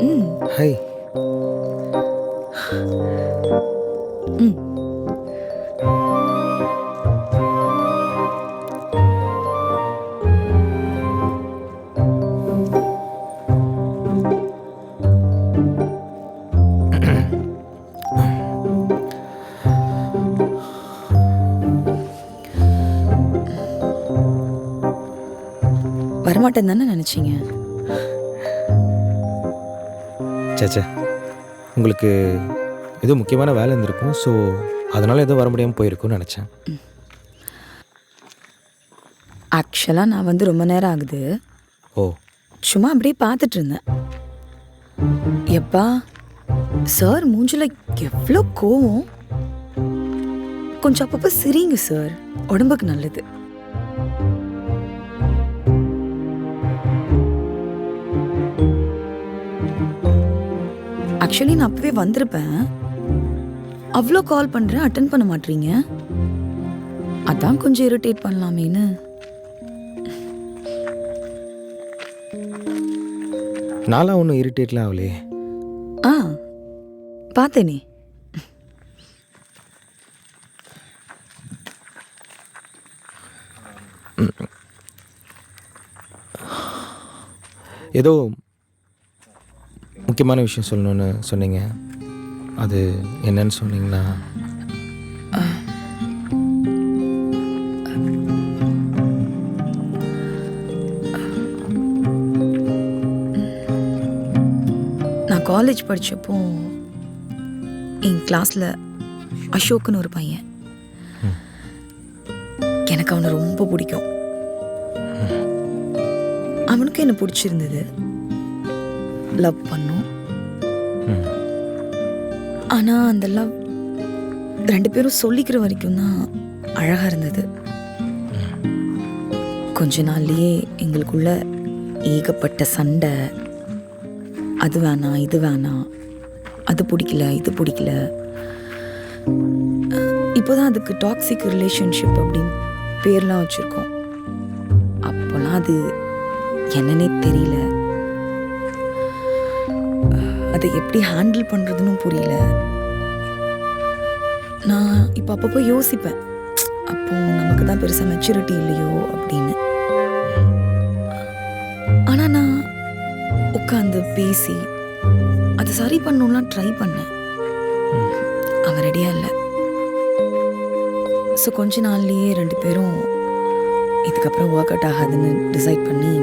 ம். ஹாய். ம். வரமாட்டேன்னு தானே நினச்சிங்க? சேச்சே, உங்களுக்கு ஏதோ முக்கியமான வேலை இருந்திருக்கும். ஸோ அதனால் எதுவும் வர முடியாமல் போயிருக்கும்னு நினச்சேன். ஆக்சுவலாக நான் வந்து ரொம்ப நேரம் ஆகுது. ஓ. சும்மா அப்படியே பார்த்துட்டு இருந்தேன். எப்பா சார் மூஞ்சில் எவ்வளோ கோவம். கொஞ்சம் அப்பப்போ சிரிங்க சார், உடம்புக்கு நல்லது. ஆக்சுவலி நான் அப்பவே வந்திருப்பேன். அவ்வளோ கால் பண்ணுறேன், அட்டன் பண்ண மாட்டீங்க. அதான் கொஞ்சம் இரிட்டேட் பண்ணலாமேன்னு. நான்லாம் ஒன்றும் இரிட்டேட்லாம் ஆகலையே. ஆ பார்த்தேனே. ஏதோ முக்கியமான விஷயம் சொல்லணும்னு சொன்னீங்க. அது என்னன்னு சொன்னீங்கன்னா? நான் காலேஜ் படித்தப்போ என் கிளாஸில் அசோக்குன்னு ஒரு பையன். எனக்கு அவனை ரொம்ப பிடிக்கும். அவனுக்கு என்ன பிடிச்சிருந்தது. லவ் பண்ணோம். ஆனால் அந்த லவ் 2 பேரும் சொல்லிக்கிற வரைக்கும் தான் அழகாக இருந்தது. கொஞ்ச நாள்லயே எங்களுக்குள்ள ஏகப்பட்ட சண்டை. அது வேணாம், இது வேணாம், அது பிடிக்கல, இது பிடிக்கல. இப்போதான் அதுக்கு டாக்ஸிக் ரிலேஷன்ஷிப் அப்படின்னு பேர்லாம் வச்சுருக்கோம். அப்போல்லாம் அது என்னன்னே தெரியல. அதை எப்படி ஹேண்டில் பண்ணுறதுன்னு புரியல. நான் இப்போ அப்பப்போ யோசிப்பேன், அப்போ நமக்கு தான் பெருசாக மெச்சூரிட்டி இல்லையோ அப்படின்னு. ஆனால் நான் உட்காந்து பேசி அதை சரி பண்ணணும்லாம் ட்ரை பண்ணேன். அவன் ரெடியா இல்லை. ஸோ கொஞ்ச நாள்லேயே 2 பேரும் இதுக்கப்புறம் ஒர்க் அவுட் ஆகாதுன்னு டிசைட் பண்ணி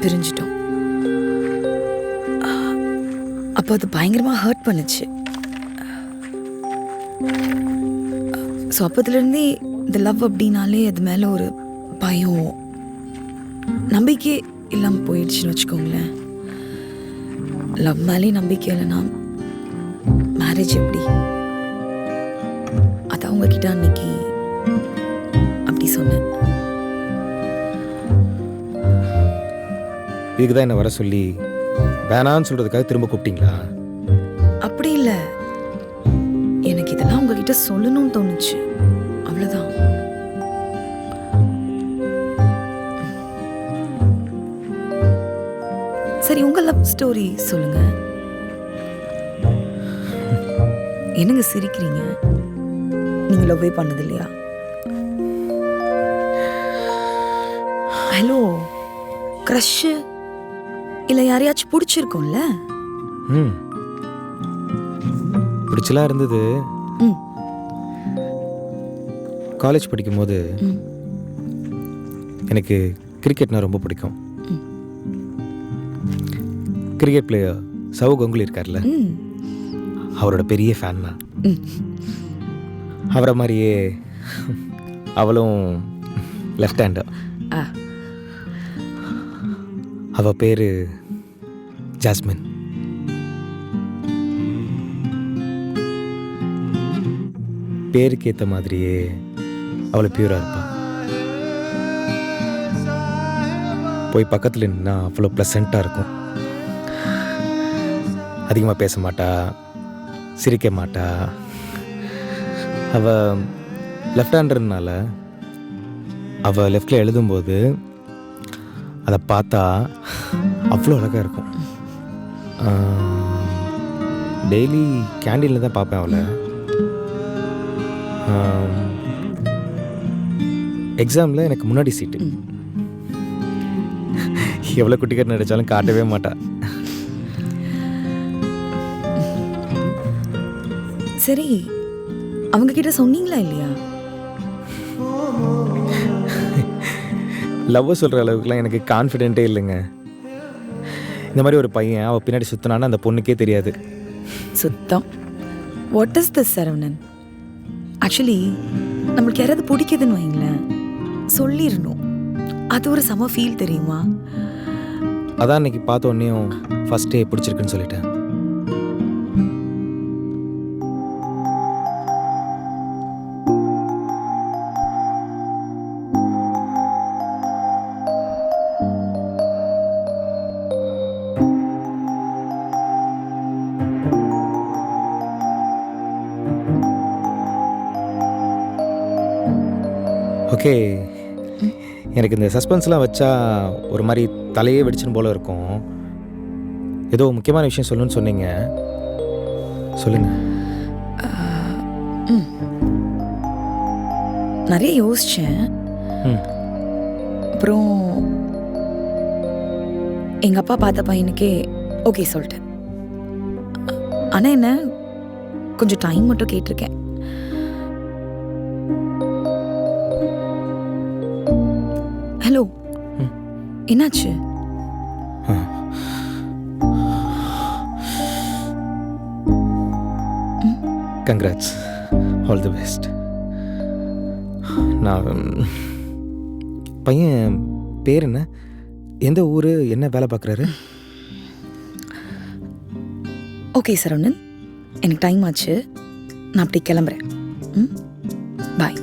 பிரிஞ்சிட்டோம். அப்போ அது பயங்கரமாக ஹர்ட் பண்ணுச்சு. ஸோ அப்போதுலேருந்தே இந்த லவ் அப்படின்னாலே அது மேலே ஒரு பயம், நம்பிக்கை இல்லாமல் போயிடுச்சுன்னு வச்சுக்கோங்களேன். லவ் மேலே நம்பிக்கை இல்லைன்னா மேரேஜ் எப்படி? அதான் உங்ககிட்ட அன்னைக்கு அப்படி சொன்னேன். இதுக்கு தான் என்ன வர சொல்லி வேணான்னு சொல்கிறதுக்காக திரும்ப கூப்பிட்டீங்களா? அப்படி இல்லை, எனக்கு இதெல்லாம் உங்ககிட்ட சொல்லணும்னு தோணுச்சு, அவ்வளோதான். சரி, உங்க லவ் ஸ்டோரி சொல்லுங்க. என்னங்க சிரிக்கிறீங்க? நீங்க லவ்வே பண்ணது இல்லையா? ஹலோ, க்ரஷ் இல்லை யாரையாச்சும் பிடிச்சிருக்கோம்ல? பிடிச்சலாம் இருந்தது. காலேஜ் படிக்கும்போது எனக்கு கிரிக்கெட்னா ரொம்ப பிடிக்கும். கிரிக்கெட் பிளேயர் சவு கங்குலி இருக்கார்ல, அவரோட பெரிய ஃபேன் தான். அவரை மாதிரியே அவளும் லெஃப்ட் ஹேண்டர். அவ பேரு ஜாஸ்மின். பேருக்கு ஏற்ற மாதிரியே அவளை பியூரா இருப்பா. போய் பக்கத்தில் நின்னா அவ்வளோ ப்ளசண்ட்டாக இருக்கும். அதிகமாக பேச மாட்டா, சிரிக்க மாட்டா. அவள் லெஃப்ட் ஹேண்டர்னால அவள் லெஃப்டில் எழுதும்போது அதை பார்த்தா அவ்வளோ அழகாக இருக்கும். டெய்லி கேண்டீனில் தான் பார்ப்பேன் அவளை. எக்ஸாமில் எனக்கு முன்னாடி சீட்டு. எவ்வளோ குட்டிக்கட்டு நடித்தாலும் காட்டவே மாட்டா. சரி, அவங்க கிட்ட சொன்னீங்களா இல்லையா? லவ் சொல்கிற அளவுக்குலாம் எனக்கு கான்ஃபிடென்ட்டே இல்லைங்க. இந்த மாதிரி ஒரு பையன் அவள் பின்னாடி சுற்றினான்னு அந்த பொண்ணுக்கே தெரியாது. சுத்தம். What is this Saravanan? Actually நம்மளுக்கு யாராவது பிடிக்குதுன்னு வைங்களேன், சொல்லிடணும். அது ஒரு செம ஃபீல் தெரியுமா? அதான் இன்னைக்கு பார்த்த உடனேயும் ஃபஸ்ட்டே பிடிச்சிருக்குன்னு சொல்லிட்டேன். ஓகே, எனக்கு இந்த சஸ்பென்ஸ்லாம் வச்சா ஒரு மாதிரி தலையே வெடிச்சுன்னு போல இருக்கும். ஏதோ முக்கியமான விஷயம் சொல்லணும்னு சொன்னீங்க, சொல்லுங்க. நிறைய யோசித்தேன். அப்புறம் எங்கள் அப்பா பார்த்த பையனுக்கே ஓகே சொல்லிட்டேன். ஆனால் என்ன கொஞ்சம் டைம் மட்டும் கேட்டிருக்கேன். ஹலோ, என்னாச்சு? Congrats, all the best. நான் பையன் பேர் என்ன, எந்த ஊர், என்ன வேலை பார்க்குறாரு? ஓகே சரவணன், எனக்கு டைம் ஆச்சு, நான் அப்படி கிளம்புறேன். பாய்.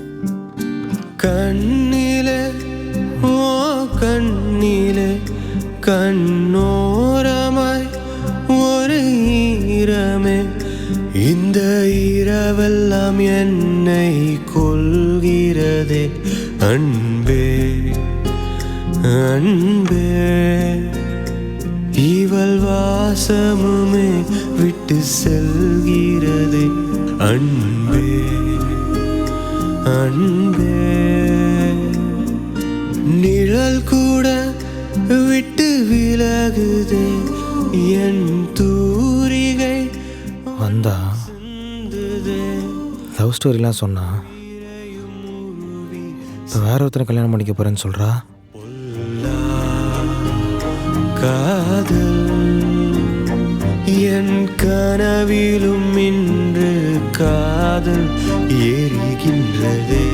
கண்ணிலே ஓ கண்ணிலே கண்ணோரமாய் ஒரு ஈரமே, இந்த இரவெல்லாம் என்னை கொள்கிறதே. அன்பே அன்பே, இவள் வாசமுமே விட்டு செல்கிறதே. அன்பே அன்பே, நிழல் கூட விட்டு விலகுதே என் தூரிகை. வந்தா லவ் ஸ்டோரிலாம் சொன்னா, இப்போ வேற ஒருத்தனை கல்யாணம் பண்ணிக்க போகிறேன்னு சொல்கிறா. காதல் என் கனவிலும் இன்று காதல் எரிகின்றதே.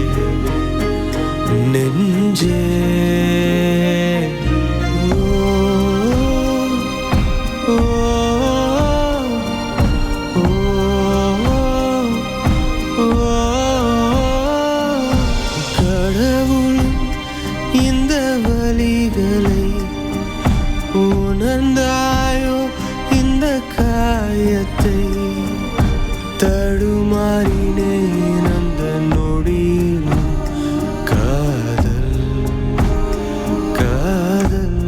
நெஞ்சே கடவுள் இந்த வலிகளை உணர்ந்தாயோ, இந்த காயத்தை தடுமாறினேன் அந்த நொடியிலும். காதல் காதல்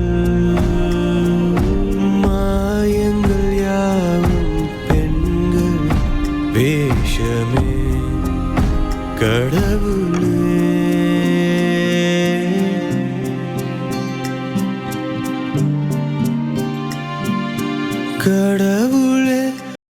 மாயங்கள் யாவும் பெண்கள் வேஷமே. கடவுளே